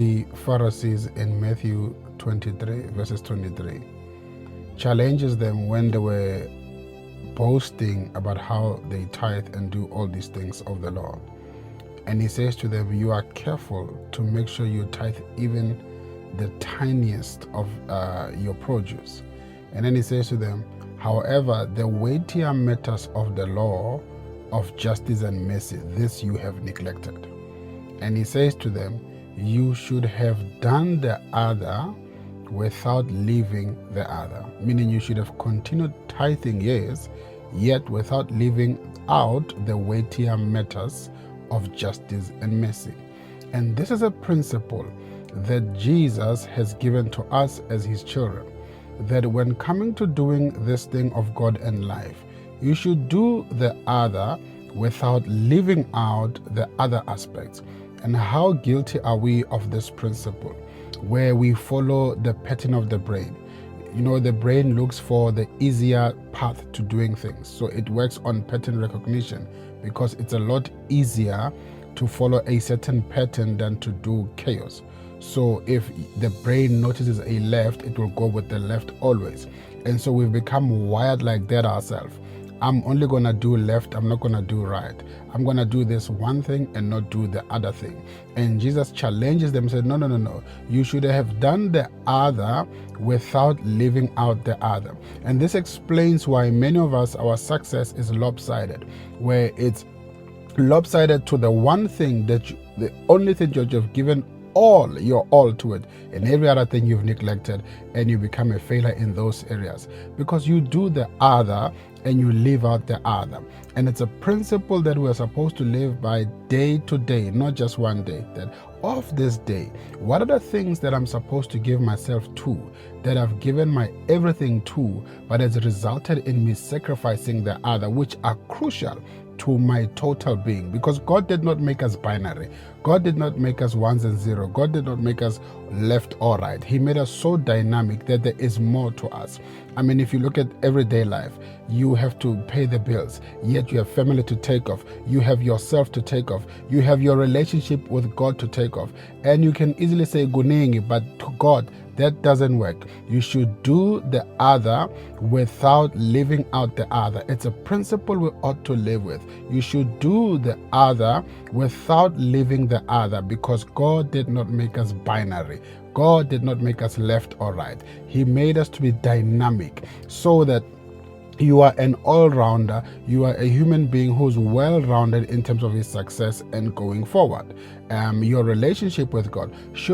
The Pharisees in Matthew 23, verses 23, challenges them when they were boasting about how they tithe and do all these things of the law. And he says to them, you are careful to make sure you tithe even the tiniest of your produce. And then he says to them, however, the weightier matters of the law of justice and mercy, this you have neglected. And he says to them, you should have done the other without leaving the other. Meaning you should have continued tithing, yes, yet without leaving out the weightier matters of justice and mercy. And this is a principle that Jesus has given to us as his children, that when coming to doing this thing of God and life, you should do the other without leaving out the other aspects. And how guilty are we of this principle, where we follow the pattern of the brain? You know, the brain looks for the easier path to doing things. So it works on pattern recognition because it's a lot easier to follow a certain pattern than to do chaos. So if the brain notices a left, it will go with the left always. And so we've become wired like that ourselves. I'm only going to do left, I'm not going to do right. I'm going to do this one thing and not do the other thing. And Jesus challenges them and said, no. You should have done the other without leaving out the other. And this explains why many of us, our success is lopsided, where it's lopsided to the one thing the only thing that you've given your all to it, and every other thing you've neglected, and you become a failure in those areas because you do the other and you leave out the other. And it's a principle that we're supposed to live by day to day, not just one day. That of this day, what are the things that I'm supposed to give myself to, that I've given my everything to, but has resulted in me sacrificing the other, which are crucial to my total being? Because God did not make us binary. God did not make us ones and zero. God did not make us left or right. He made us so dynamic that there is more to us. I mean, if you look at everyday life, you have to pay the bills, yet you have family to take off. You have yourself to take off. You have your relationship with God to take off. And you can easily say guningi, but to God, that doesn't work. You should do the other without leaving out the other. It's a principle we ought to live with. You should do the other without leaving the other, because God did not make us binary. God did not make us left or right. He made us to be dynamic so that you are an all-rounder. You are a human being who's well-rounded in terms of his success and going forward. Your relationship with God should